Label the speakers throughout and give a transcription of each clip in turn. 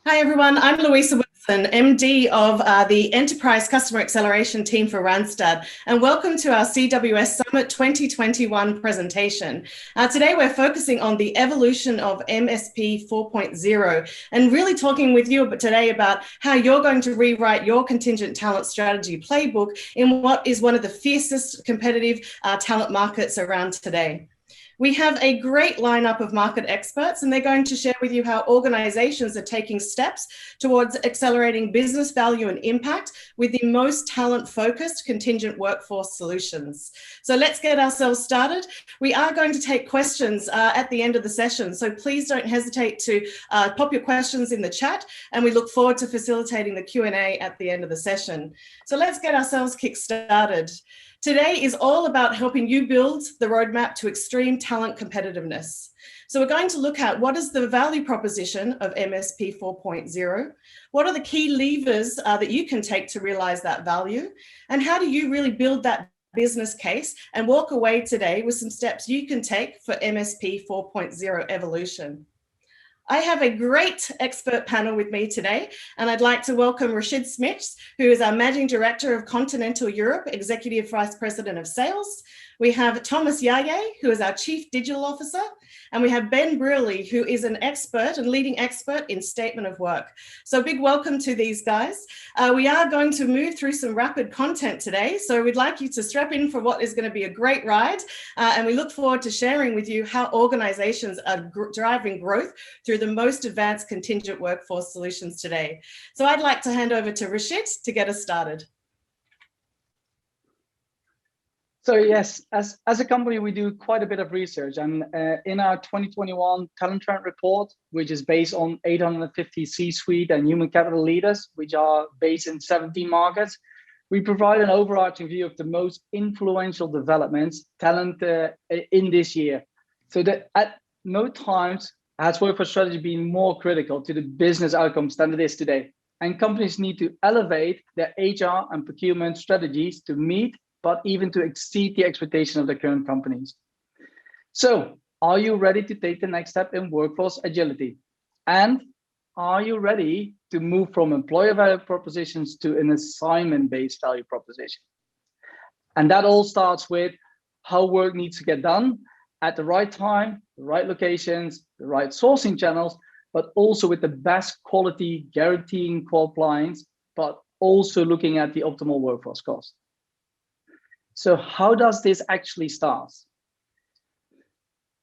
Speaker 1: Hi, everyone. I'm Louisa Wilson, MD of the Enterprise Customer Acceleration Team for Randstad, and welcome to our CWS Summit 2021 presentation. Today, we're focusing on the evolution of MSP 4.0 and really talking with you today about how you're going to rewrite your contingent talent strategy playbook in what is one of the fiercest competitive talent markets around today. We have a great lineup of market experts, and they're going to share with you how organizations are taking steps towards accelerating business value and impact with the most talent-focused contingent workforce solutions. So let's get ourselves started. We are going to take questions at the end of the session, so please don't hesitate to pop your questions in the chat, and we look forward to facilitating the Q&A at the end of the session. So let's get ourselves kick-started. Today is all about helping you build the roadmap to extreme talent competitiveness. So we're going to look at what is the value proposition of MSP 4.0, what are the key levers that you can take to realize that value, and how do you really build that business case and walk away today with some steps you can take for MSP 4.0 evolution. I have a great expert panel with me today, and I'd like to welcome Rashid Smits, who is our Managing Director of Continental Europe, Executive Vice President of Sales. We have Thomas Yaye, who is our Chief Digital Officer, and we have Ben Brearley, who is an expert and leading expert in statement of work. So big welcome to these guys. We are going to move through some rapid content today, so we'd like you to strap in for what is going to be a great ride, and we look forward to sharing with you how organizations are driving growth through the most advanced contingent workforce solutions today. So I'd like to hand over to Rashid to get us started.
Speaker 2: So yes, as a company, we do quite a bit of research, and in our 2021 talent trend report, which is based on 850 C-suite and human capital leaders, which are based in 17 markets, we provide an overarching view of the most influential developments talent in this year. So that at no times has workforce strategy been more critical to the business outcomes than it is today. And companies need to elevate their HR and procurement strategies to meet, but even to exceed the expectation of the current companies. So, are you ready to take the next step in workforce agility? And are you ready to move from employer value propositions to an assignment-based value proposition? And that all starts with how work needs to get done at the right time, the right locations, the right sourcing channels, but also with the best quality, guaranteeing compliance, but also looking at the optimal workforce cost. So how does this actually start?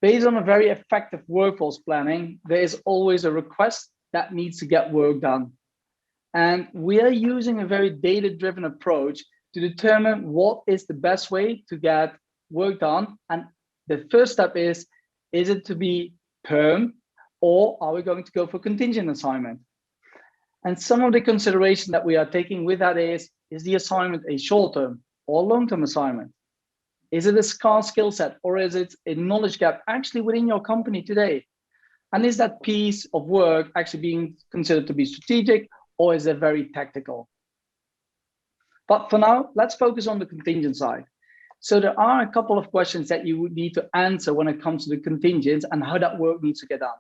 Speaker 2: Based on a very effective workforce planning, there is always a request that needs to get work done. And we are using a very data-driven approach to determine what is the best way to get work done. And the first step is it to be perm, or are we going to go for contingent assignment? And some of the consideration that we are taking with that is the assignment a short-term or long-term assignment? Is it a scarce skill set, or is it a knowledge gap actually within your company today? And is that piece of work actually being considered to be strategic, or is it very tactical? But for now, let's focus on the contingent side. So there are a couple of questions that you would need to answer when it comes to the contingents and how that work needs to get done.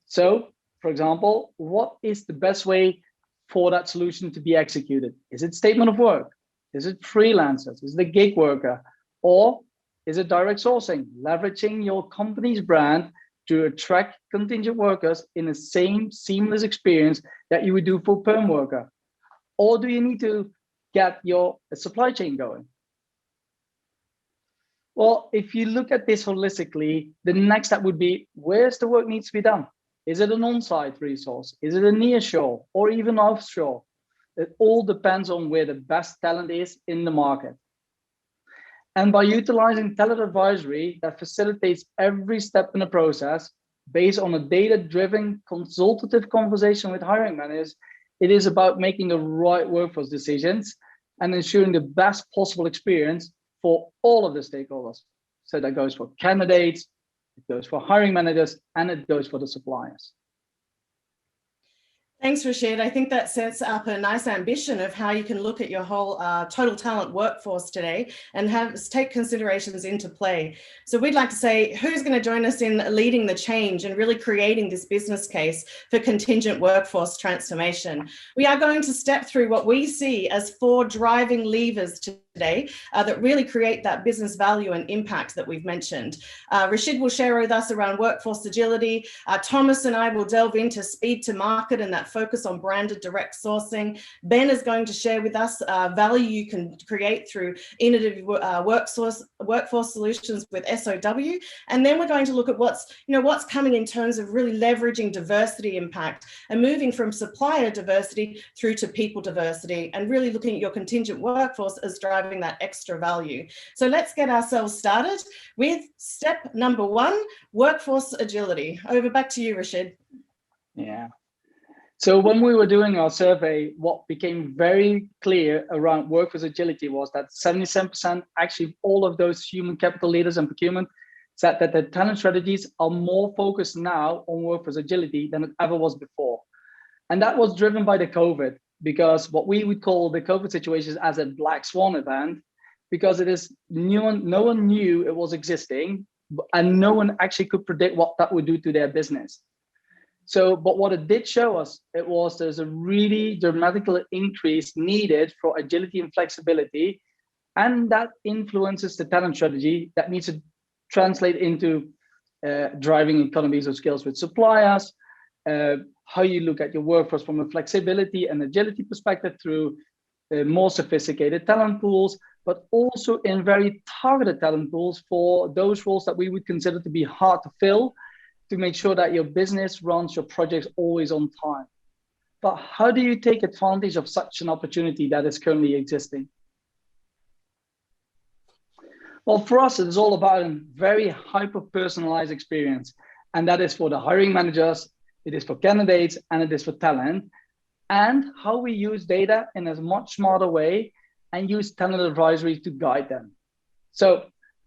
Speaker 2: So, for example, what is the best way for that solution to be executed? Is it statement of work? Is it freelancers? Is it a gig worker? Or is it direct sourcing, leveraging your company's brand to attract contingent workers in the same seamless experience that you would do for perm worker? Or do you need to get your supply chain going? Well, if you look at this holistically, the next step would be, where's the work needs to be done? Is it an on-site resource? Is it a nearshore or even offshore? It all depends on where the best talent is in the market. And by utilizing talent advisory that facilitates every step in the process based on a data-driven consultative conversation with hiring managers, it is about making the right workforce decisions and ensuring the best possible experience for all of the stakeholders. So that goes for candidates, it goes for hiring managers, and it goes for the suppliers.
Speaker 1: Thanks, Rashid. I think that sets up a nice ambition of how you can look at your whole total talent workforce today and take considerations into play. So we'd like to say, who's going to join us in leading the change and really creating this business case for contingent workforce transformation? We are going to step through what we see as 4 driving levers today that really create that business value and impact that we've mentioned. Rashid will share with us around workforce agility. Thomas and I will delve into speed to market and that focus on branded direct sourcing. Ben is going to share with us value you can create through innovative workforce solutions with SOW. And then we're going to look at what's coming in terms of really leveraging diversity impact and moving from supplier diversity through to people diversity and really looking at your contingent workforce as driving that extra value. So let's get ourselves started with step number 1, workforce agility. Over back to you, Rashid.
Speaker 2: Yeah. So when we were doing our survey, what became very clear around workforce agility was that 77%, actually all of those human capital leaders and procurement, said that their talent strategies are more focused now on workforce agility than it ever was before. And that was driven by the COVID, because what we would call the COVID situation as a black swan event, because it is new, no one knew it was existing, and no one actually could predict what that would do to their business. So, but what it did show us, it was there's a really dramatic increase needed for agility and flexibility, and that influences the talent strategy that needs to translate into driving economies of scales with suppliers, how you look at your workforce from a flexibility and agility perspective through more sophisticated talent pools, but also in very targeted talent pools for those roles that we would consider to be hard to fill, to make sure that your business runs your projects always on time. But how do you take advantage of such an opportunity that is currently existing? Well, for us, it is all about a very hyper-personalized experience. And that is for the hiring managers, it is for candidates, and it is for talent. And how we use data in a much smarter way and use talent advisory to guide them. So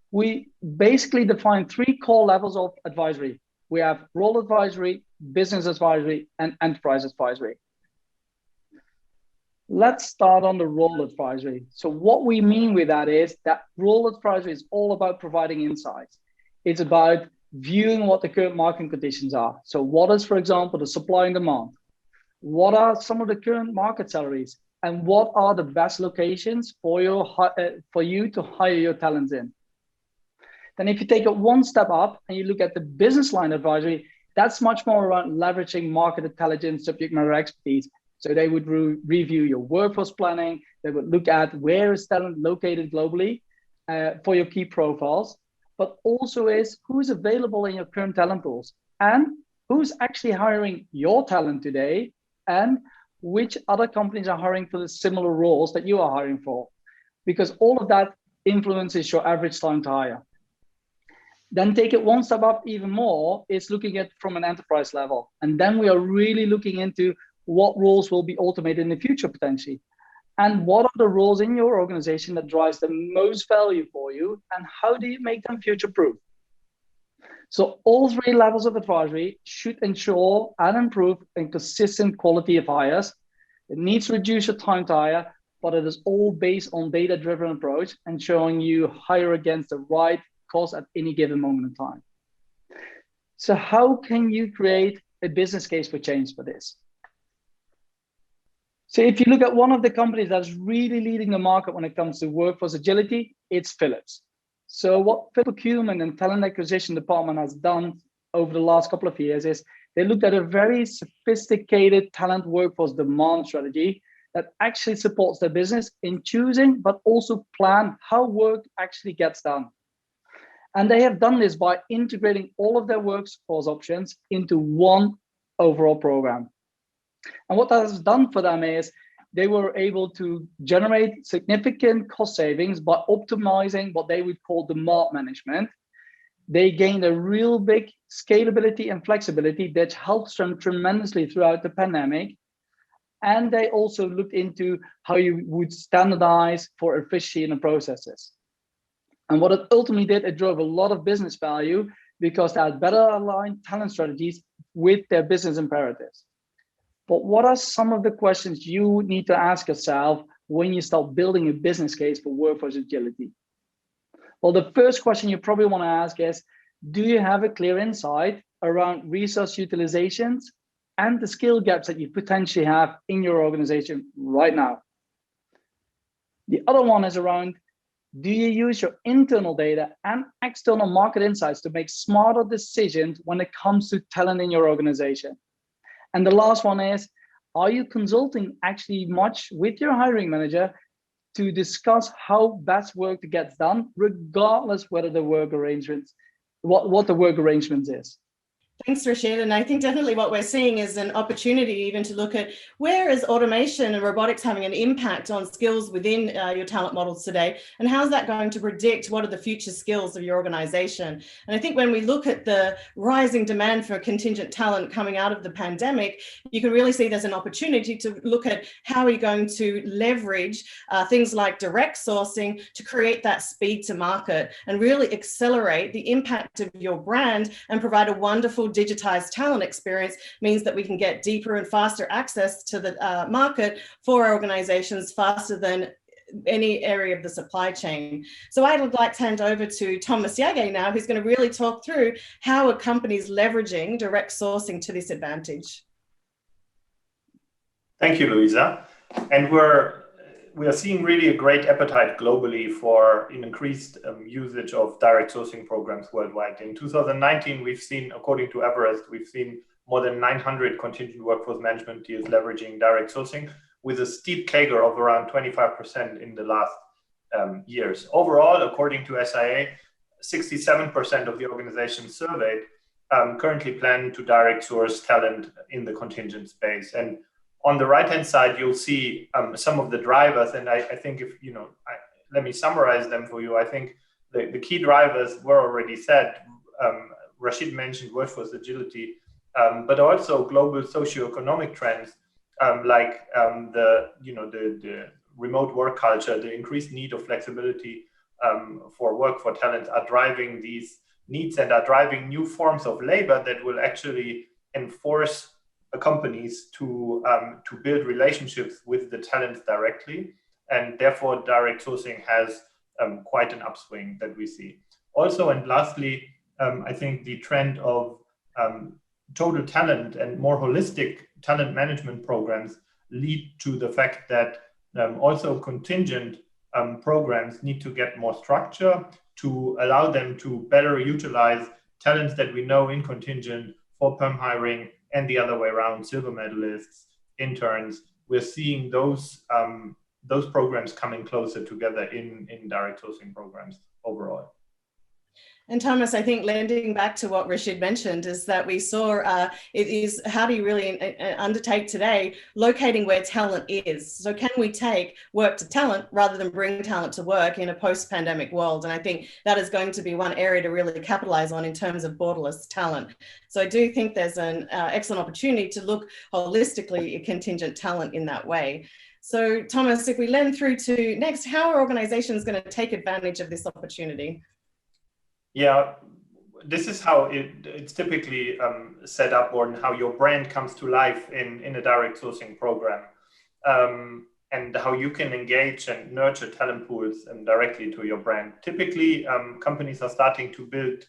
Speaker 2: we basically define 3 core levels of advisory. We have role advisory, business advisory, and enterprise advisory. Let's start on the role advisory. So what we mean with that is that role advisory is all about providing insights. It's about viewing what the current market conditions are. So what is, for example, the supply and demand? What are some of the current market salaries? And what are the best locations for you to hire your talents in? Then if you take it one step up and you look at the business line advisory, that's much more around leveraging market intelligence, subject matter expertise. So they would review your workforce planning. They would look at where is talent located globally for your key profiles, but also is who's available in your current talent pools and who's actually hiring your talent today and which other companies are hiring for the similar roles that you are hiring for, because all of that influences your average time to hire. Then take it one step up even more, is looking at from an enterprise level. And then we are really looking into what roles will be automated in the future potentially. And what are the roles in your organization that drives the most value for you, and how do you make them future-proof? So all 3 levels of advisory should ensure and improve a consistent quality of hires. It needs to reduce your time to hire, but it is all based on data-driven approach and showing you hire against the right cost at any given moment in time. So how can you create a business case for change for this? So if you look at one of the companies that's really leading the market when it comes to workforce agility, it's Philips. So what procurement and talent acquisition department has done over the last couple of years is they looked at a very sophisticated talent workforce demand strategy that actually supports their business in choosing, but also plan how work actually gets done. And they have done this by integrating all of their workforce options into one overall program. And what that has done for them is they were able to generate significant cost savings by optimizing what they would call demand management. They gained a real big scalability and flexibility that helps them tremendously throughout the pandemic. And they also looked into how you would standardize for efficiency in the processes. And what it ultimately did, it drove a lot of business value because they had better aligned talent strategies with their business imperatives. But what are some of the questions you need to ask yourself when you start building a business case for workforce agility? Well, the first question you probably want to ask is, do you have a clear insight around resource utilizations and the skill gaps that you potentially have in your organization right now? The other one is around, do you use your internal data and external market insights to make smarter decisions when it comes to talent in your organization? And the last one is, are you consulting actually much with your hiring manager to discuss how best work gets done, regardless whether the work arrangements, what the work arrangements is?
Speaker 1: Thanks, Rashid. And I think definitely what we're seeing is an opportunity even to look at where is automation and robotics having an impact on skills within your talent models today, and how's that going to predict what are the future skills of your organization. And I think when we look at the rising demand for contingent talent coming out of the pandemic, you can really see there's an opportunity to look at how are you going to leverage things like direct sourcing to create that speed to market and really accelerate the impact of your brand and provide a wonderful digitized talent experience. Means that we can get deeper and faster access to the market for our organizations faster than any area of the supply chain. So I would like to hand over to Thomas Yage now, who's going to really talk through how a company is leveraging direct sourcing to this advantage.
Speaker 3: Thank you, Louisa. And we are seeing really a great appetite globally for an increased usage of direct sourcing programs worldwide. In 2019, we've seen, according to Everest, we've seen more than 900 contingent workforce management deals leveraging direct sourcing, with a steep CAGR of around 25% in the last years. Overall, according to SIA, 67% of the organizations surveyed currently plan to direct source talent in the contingent space. And on the right-hand side, you'll see some of the drivers, and I think if, let me summarize them for you. I think the key drivers were already said. Rashid mentioned workforce agility, but also global socioeconomic trends like the remote work culture, the increased need of flexibility for work for talent are driving these needs and are driving new forms of labor that will actually enforce companies to build relationships with the talent directly, and therefore direct sourcing has quite an upswing that we see. Also, and lastly, I think the trend of total talent and more holistic talent management programs lead to the fact that also contingent programs need to get more structure to allow them to better utilize talents that we know in contingent for perm hiring, and the other way around, silver medalists, interns. We're seeing those programs coming closer together in direct sourcing programs overall.
Speaker 1: And Thomas, I think landing back to what Rashid mentioned is that we saw it is how do you really undertake today locating where talent is? So can we take work to talent rather than bring talent to work in a post-pandemic world? And I think that is going to be one area to really capitalize on in terms of borderless talent. So I do think there's an excellent opportunity to look holistically at contingent talent in that way. So Thomas, if we land through to next, how are organizations going to take advantage of this opportunity?
Speaker 3: Yeah, this is how it's typically set up, or how your brand comes to life in a direct sourcing program, and how you can engage and nurture talent pools directly to your brand. Typically, companies are starting to build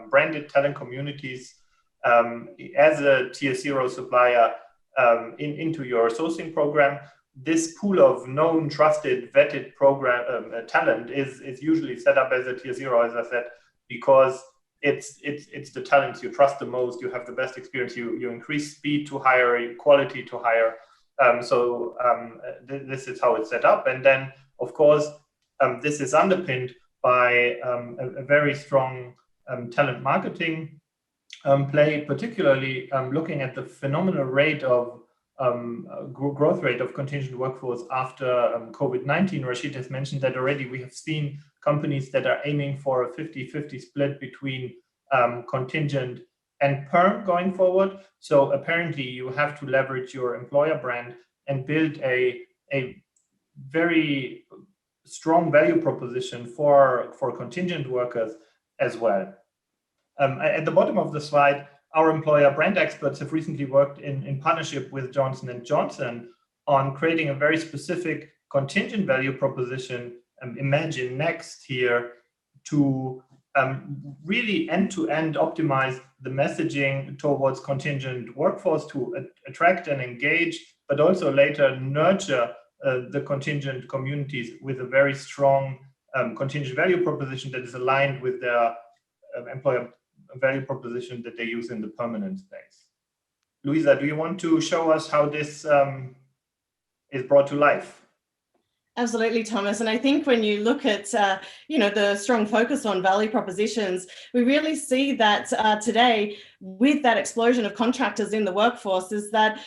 Speaker 3: branded talent communities as a tier 0 supplier into your sourcing program. This pool of known, trusted, vetted program talent is usually set up as a tier 0, as I said, because it's the talents you trust the most, you have the best experience, you increase speed to hire, quality to hire. This is how it's set up. And then, of course, this is underpinned by a very strong talent marketing play, particularly looking at the phenomenal rate of growth rate of contingent workforce after COVID-19. Rashid has mentioned that already. We have seen companies that are aiming for a 50-50 split between contingent and perm going forward. So apparently you have to leverage your employer brand and build a very strong value proposition for contingent workers as well. At the bottom of the slide, our employer brand experts have recently worked in partnership with Johnson & Johnson on creating a very specific contingent value proposition, Imagine Next here, to really end-to-end optimize the messaging towards contingent workforce to attract and engage, but also later nurture the contingent communities with a very strong contingent value proposition that is aligned with their employer value proposition that they use in the permanent space. Luisa, do you want to show us how this is brought to life?
Speaker 1: Absolutely, Thomas. And I think when you look at, the strong focus on value propositions, we really see that today, with that explosion of contractors in the workforce, is that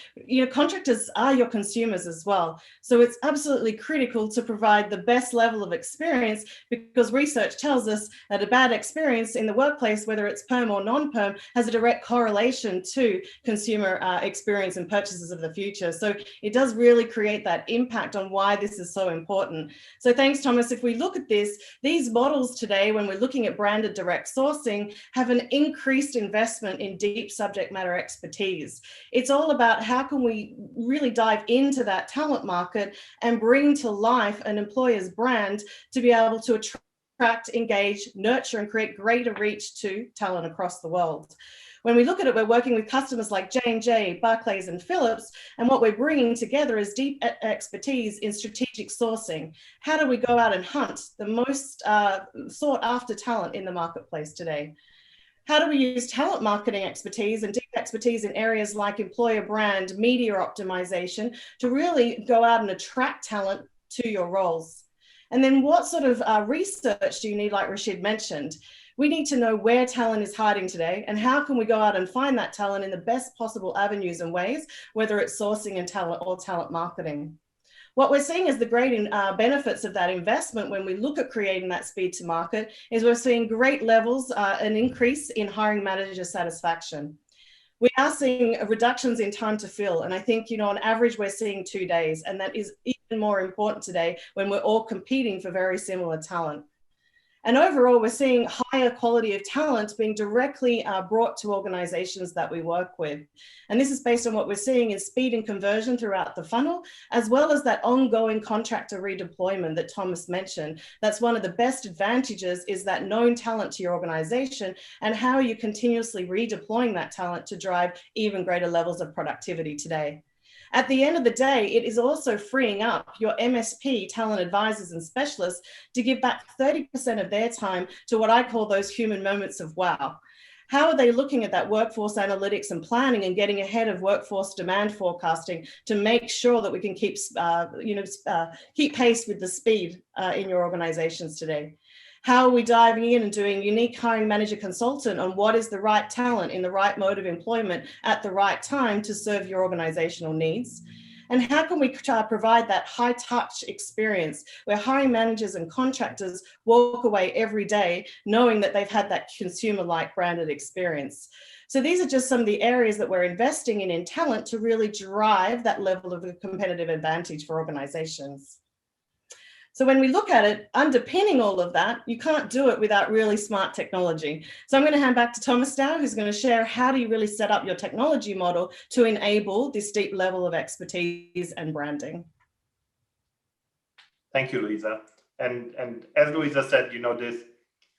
Speaker 1: contractors are your consumers as well. So it's absolutely critical to provide the best level of experience, because research tells us that a bad experience in the workplace, whether it's perm or non-perm, has a direct correlation to consumer experience and purchases of the future. So it does really create that impact on why this is so important. So thanks, Thomas. If we look at this, these models today, when we're looking at branded direct sourcing, have an increased investment in deep subject matter expertise. It's all about how can we really dive into that talent market and bring to life an employer's brand to be able to attract, engage, nurture, and create greater reach to talent across the world. When we look at it, we're working with customers like J&J, Barclays, and Philips, and what we're bringing together is deep expertise in strategic sourcing. How do we go out and hunt the most sought after talent in the marketplace today? How do we use talent marketing expertise and deep expertise in areas like employer brand, media optimization to really go out and attract talent to your roles? And then what sort of research do you need, like Rashid mentioned? We need to know where talent is hiding today, and how can we go out and find that talent in the best possible avenues and ways, whether it's sourcing and talent or talent marketing. What we're seeing as the great benefits of that investment when we look at creating that speed to market is we're seeing great levels, an increase in hiring manager satisfaction. We are seeing reductions in time to fill. And I think, on average, we're seeing 2 days. And that is even more important today when we're all competing for very similar talent. And overall, we're seeing higher quality of talent being directly brought to organizations that we work with. And this is based on what we're seeing in speed and conversion throughout the funnel, as well as that ongoing contractor redeployment that Thomas mentioned. That's one of the best advantages, is that known talent to your organization and how you're continuously redeploying that talent to drive even greater levels of productivity today. At the end of the day, it is also freeing up your MSP, talent advisors and specialists, to give back 30% of their time to what I call those human moments of wow. How are they looking at that workforce analytics and planning and getting ahead of workforce demand forecasting to make sure that we can keep pace with the speed in your organizations today? How are we diving in and doing unique hiring manager consultant on what is the right talent in the right mode of employment at the right time to serve your organizational needs? And how can we provide that high touch experience where hiring managers and contractors walk away every day knowing that they've had that consumer-like branded experience? So these are just some of the areas that we're investing in talent to really drive that level of competitive advantage for organizations. So when we look at it, underpinning all of that, you can't do it without really smart technology. So I'm going to hand back to Thomas now, who's going to share how do you really set up your technology model to enable this deep level of expertise and branding.
Speaker 3: Thank you, Luisa. And as Luisa said,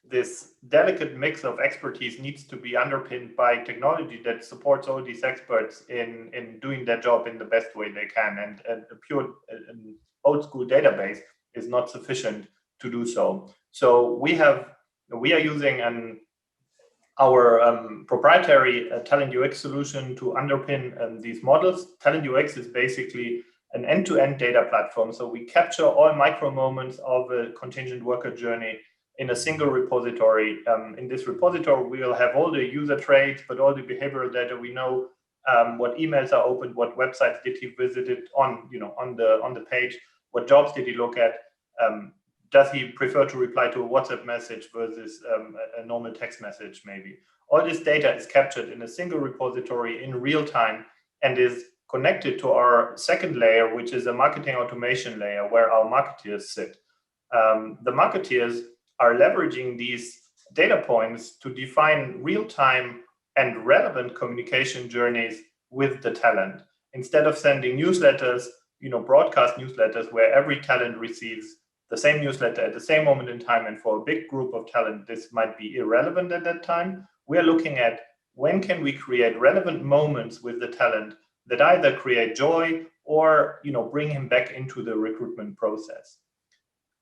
Speaker 3: this delicate mix of expertise needs to be underpinned by technology that supports all these experts in doing their job in the best way they can. And a pure old school database is not sufficient to do so. So we are using our proprietary Talent UX solution to underpin these models. Talent UX is basically an end-to-end data platform. So we capture all micro moments of a contingent worker journey in a single repository. In this repository, we will have all the user traits, but all the behavioral data. We know what emails are opened, what websites did he visited on the page, what jobs did he look at. Does he prefer to reply to a WhatsApp message versus a normal text message, maybe? All this data is captured in a single repository in real time and is connected to our second layer, which is a marketing automation layer where our marketeers sit. The marketeers are leveraging these data points to define real-time and relevant communication journeys with the talent. Instead of sending newsletters, broadcast newsletters where every talent receives the same newsletter at the same moment in time, and for a big group of talent, this might be irrelevant at that time. We are looking at when can we create relevant moments with the talent that either create joy or bring him back into the recruitment process.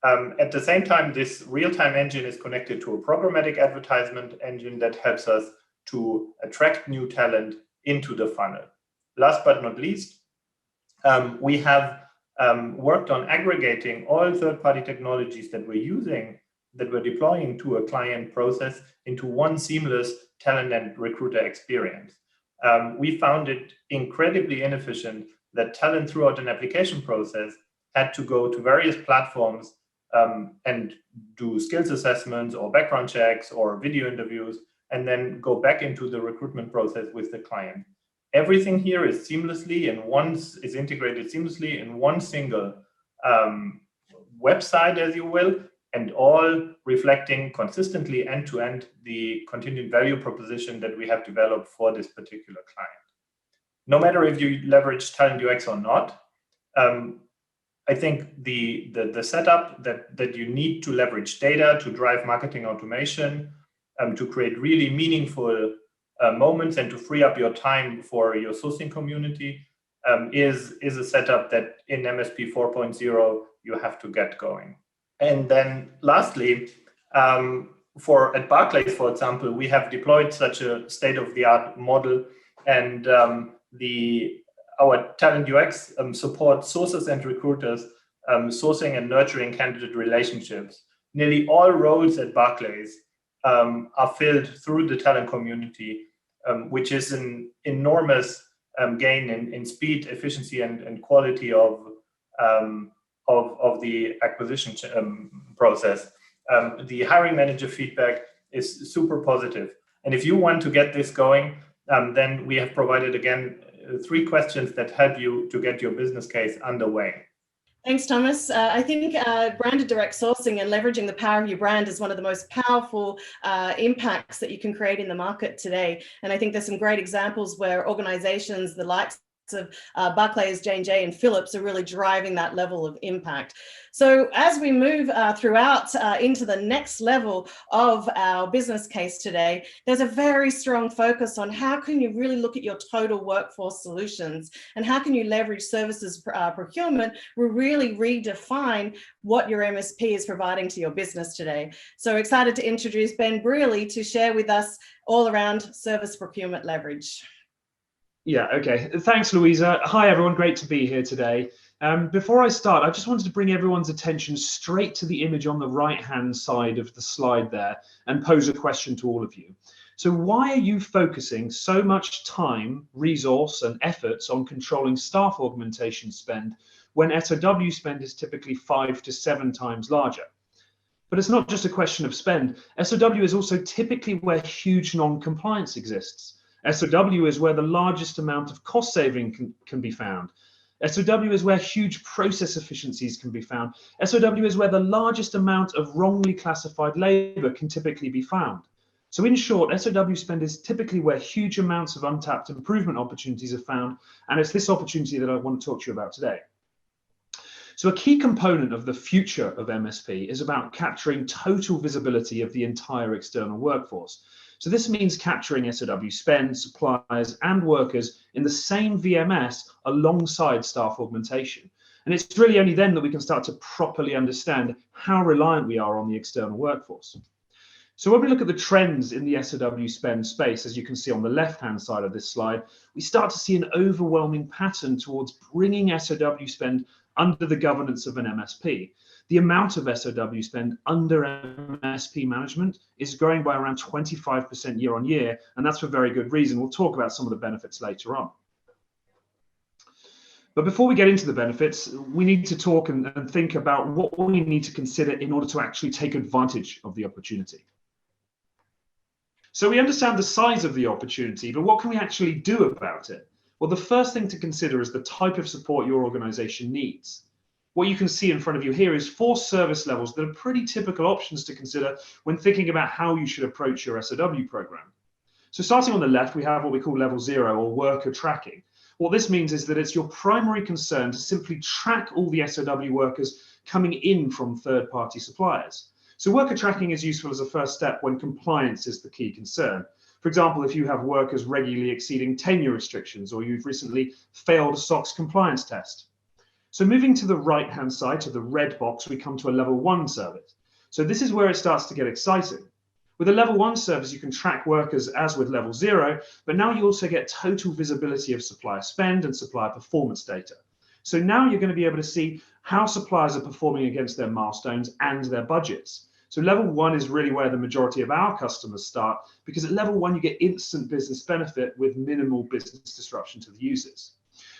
Speaker 3: At the same time, this real-time engine is connected to a programmatic advertisement engine that helps us to attract new talent into the funnel. Last but not least, we have worked on aggregating all third-party technologies that we're deploying to a client process into one seamless talent and recruiter experience. We found it incredibly inefficient that talent throughout an application process had to go to various platforms and do skills assessments or background checks or video interviews, and then go back into the recruitment process with the client. Everything here is integrated seamlessly in one single website, as you will, and all reflecting consistently end-to-end the contingent value proposition that we have developed for this particular client. No matter if you leverage Talent UX or not, I think the setup that you need to leverage data to drive marketing automation, to create really meaningful moments and to free up your time for your sourcing community is a setup that in MSP 4.0 you have to get going. And then lastly, at Barclays, for example, we have deployed such a state-of-the-art model, and our Talent UX supports sources and recruiters sourcing and nurturing candidate relationships. Nearly all roles at Barclays are filled through the talent community, which is an enormous gain in speed, efficiency, and quality of the acquisition process. The hiring manager feedback is super positive. And if you want to get this going, then we have provided, again, 3 questions that help you to get your business case underway.
Speaker 1: Thanks, Thomas. I think branded direct sourcing and leveraging the power of your brand is one of the most powerful impacts that you can create in the market today. And I think there's some great examples where organizations, the likes of Barclays, J&J and Philips are really driving that level of impact. So as we move throughout into the next level of our business case today, there's a very strong focus on how can you really look at your total workforce solutions and how can you leverage services procurement to really redefine what your MSP is providing to your business today. So excited to introduce Ben Brearley to share with us all around service procurement leverage.
Speaker 4: Yeah, okay. Thanks, Louisa. Hi, everyone. Great to be here today. Before I start, I just wanted to bring everyone's attention straight to the image on the right-hand side of the slide there and pose a question to all of you. So why are you focusing so much time, resource, and efforts on controlling staff augmentation spend when SOW spend is typically 5 to 7 times larger? But it's not just a question of spend. SOW is also typically where huge non-compliance exists. SOW is where the largest amount of cost saving can be found. SOW is where huge process efficiencies can be found. SOW is where the largest amount of wrongly classified labor can typically be found. So in short, SOW spend is typically where huge amounts of untapped improvement opportunities are found, and it's this opportunity that I want to talk to you about today. So a key component of the future of MSP is about capturing total visibility of the entire external workforce. So this means capturing SOW spend, suppliers, and workers in the same VMS alongside staff augmentation. And it's really only then that we can start to properly understand how reliant we are on the external workforce. So when we look at the trends in the SOW spend space, as you can see on the left-hand side of this slide, we start to see an overwhelming pattern towards bringing SOW spend under the governance of an MSP. The amount of SOW spend under MSP management is growing by around 25% year on year, and that's for very good reason. We'll talk about some of the benefits later on. But before we get into the benefits, we need to talk and think about what we need to consider in order to actually take advantage of the opportunity. So we understand the size of the opportunity, but what can we actually do about it? Well, the first thing to consider is the type of support your organization needs. What you can see in front of you here is 4 service levels that are pretty typical options to consider when thinking about how you should approach your SOW program. So starting on the left, we have what we call level 0 or worker tracking. What this means is that it's your primary concern to simply track all the SOW workers coming in from third-party suppliers. So worker tracking is useful as a first step when compliance is the key concern. For example, if you have workers regularly exceeding tenure restrictions or you've recently failed a SOX compliance test. So moving to the right-hand side, to the red box, we come to a level 1 service. So this is where it starts to get exciting. With a level 1 service, you can track workers as with level 0, but now you also get total visibility of supplier spend and supplier performance data. So now you're going to be able to see how suppliers are performing against their milestones and their budgets. So level 1 is really where the majority of our customers start, because at level 1, you get instant business benefit with minimal business disruption to the users.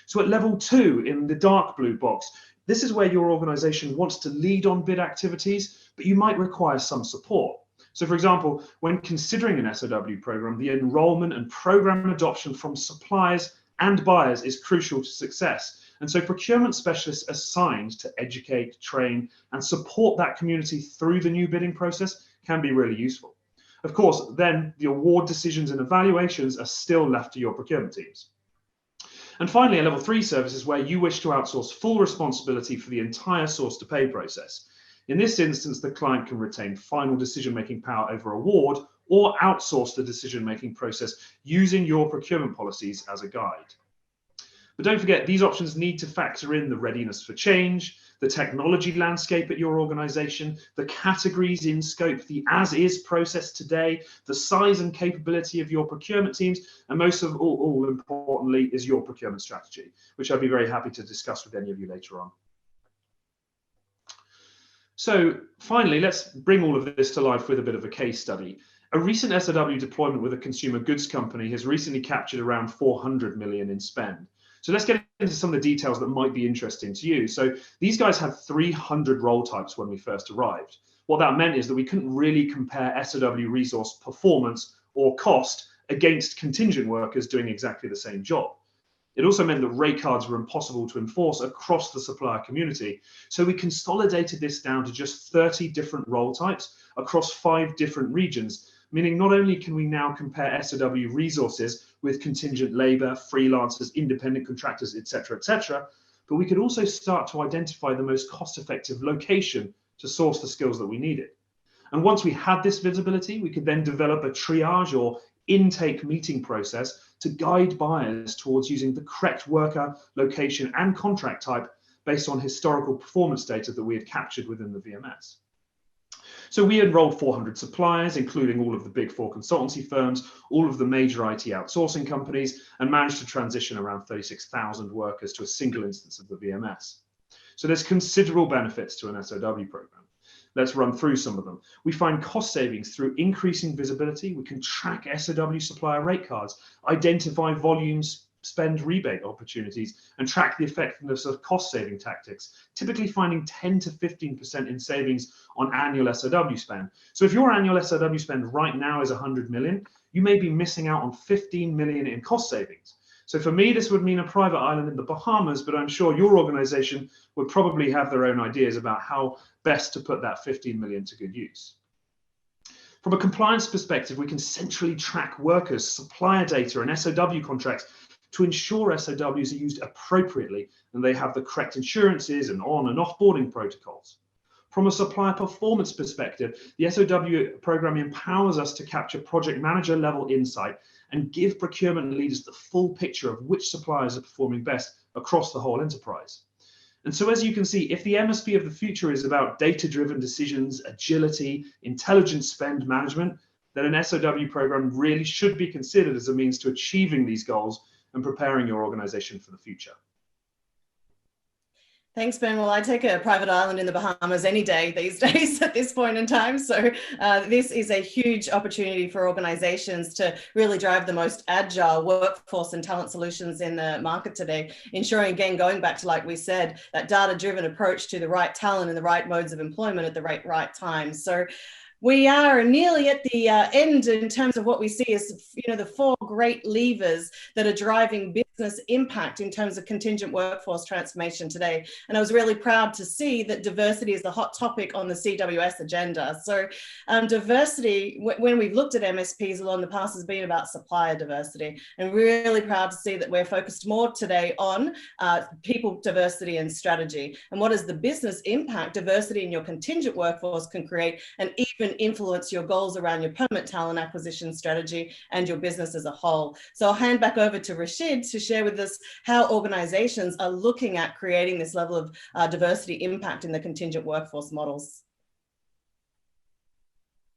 Speaker 4: So at level 2, in the dark blue box, this is where your organization wants to lead on bid activities, but you might require some support. So for example, when considering an SOW program, the enrollment and program adoption from suppliers and buyers is crucial to success. And so procurement specialists assigned to educate, train, and support that community through the new bidding process can be really useful. Of course, then the award decisions and evaluations are still left to your procurement teams. And finally, a level 3 service is where you wish to outsource full responsibility for the entire source to pay process. In this instance, the client can retain final decision-making power over award or outsource the decision-making process using your procurement policies as a guide. But don't forget, these options need to factor in the readiness for change, the technology landscape at your organization, the categories in scope, the as-is process today, the size and capability of your procurement teams, and most of all importantly, is your procurement strategy, which I'd be very happy to discuss with any of you later on. So finally, let's bring all of this to life with a bit of a case study. A recent SOW deployment with a consumer goods company has recently captured around 400 million in spend. So let's get into some of the details that might be interesting to you. So these guys had 300 role types when we first arrived. What that meant is that we couldn't really compare SOW resource performance or cost against contingent workers doing exactly the same job. It also meant that rate cards were impossible to enforce across the supplier community. So we consolidated this down to just 30 different role types across 5 different regions, meaning not only can we now compare SOW resources with contingent labor, freelancers, independent contractors, etc., but we could also start to identify the most cost-effective location to source the skills that we needed. And once we had this visibility, we could then develop a triage or intake meeting process to guide buyers towards using the correct worker, location, and contract type based on historical performance data that we had captured within the VMS. So we enrolled 400 suppliers, including all of the big 4 consultancy firms, all of the major IT outsourcing companies, and managed to transition around 36,000 workers to a single instance of the VMS. So there's considerable benefits to an SOW program. Let's run through some of them. We find cost savings through increasing visibility. We can track SOW supplier rate cards, identify volumes, spend rebate opportunities, and track the effectiveness of cost-saving tactics, typically finding 10 to 15% in savings on annual SOW spend. So if your annual SOW spend right now is 100 million, you may be missing out on 15 million in cost savings. So for me, this would mean a private island in the Bahamas, but I'm sure your organization would probably have their own ideas about how best to put that 15 million to good use. From a compliance perspective, we can centrally track workers, supplier data, and SOW contracts to ensure SOWs are used appropriately and they have the correct insurances and on and offboarding protocols. From a supplier performance perspective, the SOW program empowers us to capture project manager level insight and give procurement leaders the full picture of which suppliers are performing best across the whole enterprise. And so as you can see, if the MSP of the future is about data-driven decisions, agility, intelligent spend management, then an SOW program really should be considered as a means to achieving these goals and preparing your organization for the future.
Speaker 1: Thanks, Ben. Well, I take a private island in the Bahamas any day these days at this point in time. So this is a huge opportunity for organizations to really drive the most agile workforce and talent solutions in the market today, ensuring, again, going back to, like we said, that data-driven approach to the right talent and the right modes of employment at the right time. So We are nearly at the end in terms of what we see as, the four great levers that are driving business impact in terms of contingent workforce transformation today. And I was really proud to see that diversity is the hot topic on the CWS agenda. So diversity, when we've looked at MSPs along the past, has been about supplier diversity. And really proud to see that we're focused more today on people diversity and strategy. And what is the business impact diversity in your contingent workforce can create, and even influence your goals around your permanent talent acquisition strategy and your business as a whole. So I'll hand back over to Rashid to share with us how organizations are looking at creating this level of diversity impact in the contingent workforce models.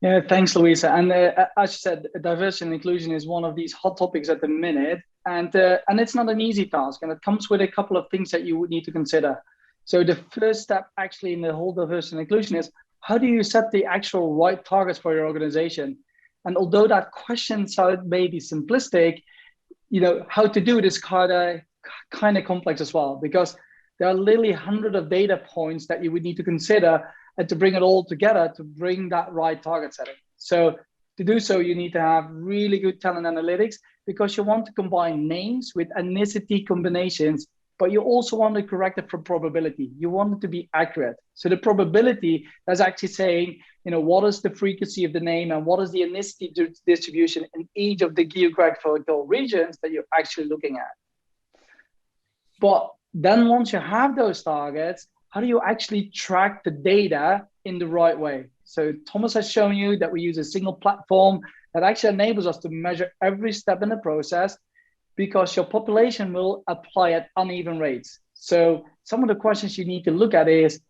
Speaker 2: Yeah, thanks, Louisa. And as you said, diversity and inclusion is one of these hot topics at the minute, and it's not an easy task, and it comes with a couple of things that you would need to consider. So the first step actually in the whole diversity and inclusion is, how do you set the actual right targets for your organization? And although that question sounded maybe simplistic, how to do it is kind of complex as well, because there are literally hundreds of data points that you would need to consider and to bring it all together to bring that right target setting. So to do so, you need to have really good talent analytics, because you want to combine names with ethnicity combinations, but you also want to correct it for probability. You want it to be accurate. So the probability is actually saying, what is the frequency of the name and what is the ethnicity distribution in each of the geographical regions that you're actually looking at. But then once you have those targets, how do you actually track the data in the right way? So Thomas has shown you that we use a single platform that actually enables us to measure every step in the process, because your population will apply at uneven rates. So some of the questions you need to look at is,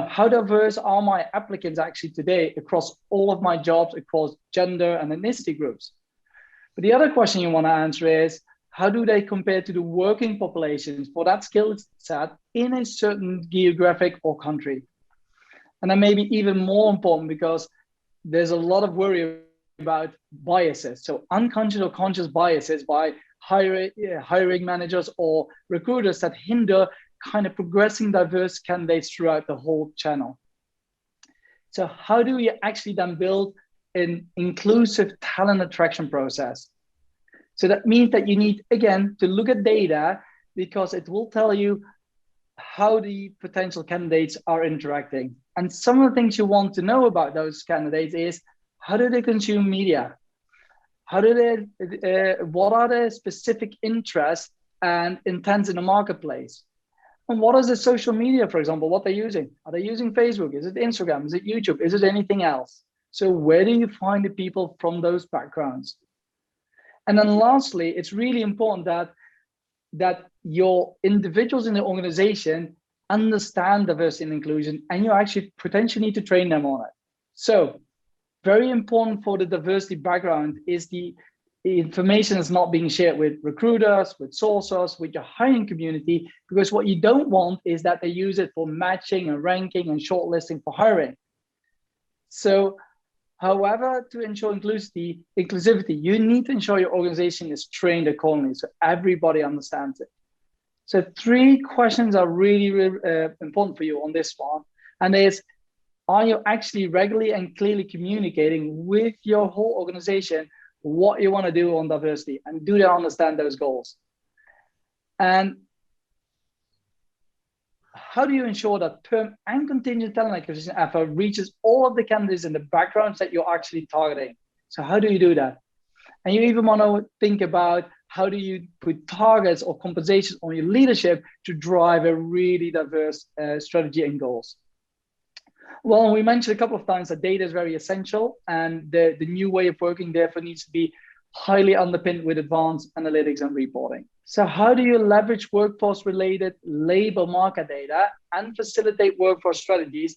Speaker 2: how diverse are my applicants actually today across all of my jobs, across gender and ethnicity groups? But the other question you want to answer is, how do they compare to the working populations for that skill set in a certain geographic or country? And then maybe even more important, because there's a lot of worry about biases. So unconscious or conscious biases by hiring managers or recruiters that hinder kind of progressing diverse candidates throughout the whole channel. So how do we actually then build an inclusive talent attraction process? So that means that you need, again, to look at data, because it will tell you how the potential candidates are interacting. And some of the things you want to know about those candidates is, how do they consume media? How do they, what are their specific interests and intents in the marketplace? And what is the social media, for example, what they're using? Are they using Facebook? Is it Instagram? Is it YouTube? Is it anything else? So where do you find the people from those backgrounds? And then lastly, it's really important that your individuals in the organization understand diversity and inclusion, and you actually potentially need to train them on it. So very important for the diversity background is the information is not being shared with recruiters, with sources, with your hiring community, because what you don't want is that they use it for matching and ranking and shortlisting for hiring. So however, to ensure inclusivity, you need to ensure your organization is trained accordingly so everybody understands it. So 3 questions are really, really important for you on this one. And is, are you actually regularly and clearly communicating with your whole organization what you want to do on diversity, and do they understand those goals? And how do you ensure that perm and contingent talent acquisition effort reaches all of the candidates in the backgrounds that you're actually targeting? So how do you do that? And you even want to think about, how do you put targets or compensations on your leadership to drive a really diverse strategy and goals? Well, we mentioned a couple of times that data is very essential, and the new way of working therefore needs to be highly underpinned with advanced analytics and reporting. So how do you leverage workforce-related labor market data and facilitate workforce strategies?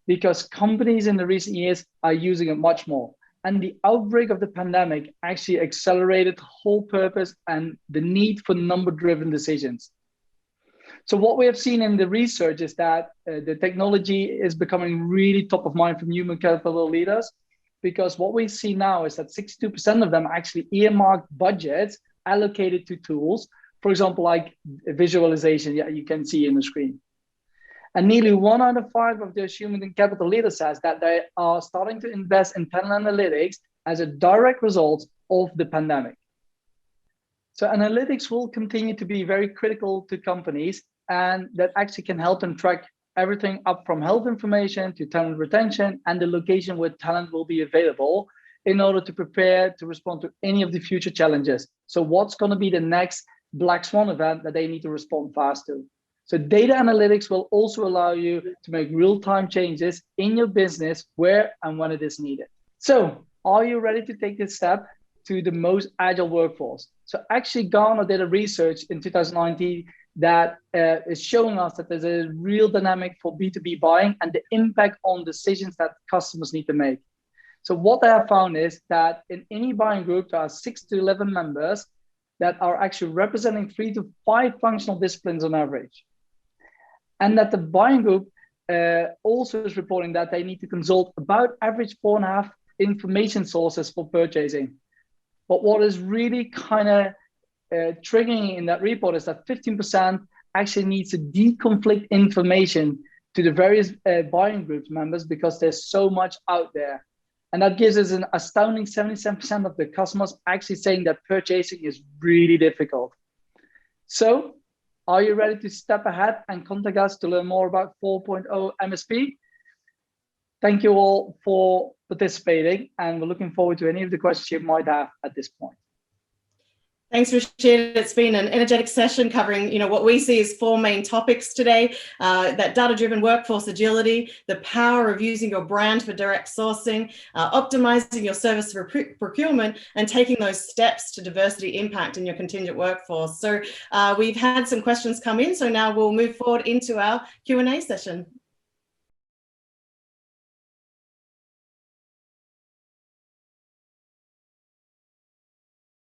Speaker 2: Because companies in the recent years are using it much more. And the outbreak of the pandemic actually accelerated the whole purpose and the need for number-driven decisions. So what we have seen in the research is that the technology is becoming really top of mind from human capital leaders, because what we see now is that 62% of them actually earmarked budgets allocated to tools, for example, like visualization, yeah, you can see in the screen. And nearly 1 out of 5 of those human capital leaders says that they are starting to invest in panel analytics as a direct result of the pandemic. So analytics will continue to be very critical to companies, and that actually can help them track everything up from health information to talent retention and the location where talent will be available in order to prepare to respond to any of the future challenges. So what's going to be the next black swan event that they need to respond fast to? So data analytics will also allow you to make real-time changes in your business where and when it is needed. So are you ready to take this step to the most agile workforce? So actually Gartner did a research in 2019 that is showing us that there's a real dynamic for B2B buying and the impact on decisions that customers need to make. So what they have found is that in any buying group, there are 6 to 11 members that are actually representing 3 to 5 functional disciplines on average. And that the buying group also is reporting that they need to consult about average 4.5 information sources for purchasing. But what is really kind of triggering in that report is that 15% actually needs to deconflict information to the various buying groups members because there's so much out there. And that gives us an astounding 77% of the customers actually saying that purchasing is really difficult. So are you ready to step ahead and contact us to learn more about 4.0 MSP? Thank you all for participating, and we're looking forward to any of the questions you might have at this point.
Speaker 1: Thanks, Rashid. It's been an energetic session covering, what we see as 4 main topics today: that data-driven workforce agility, the power of using your brand for direct sourcing, optimizing your service for procurement, and taking those steps to diversity impact in your contingent workforce. So we've had some questions come in, so now we'll move forward into our Q&A session.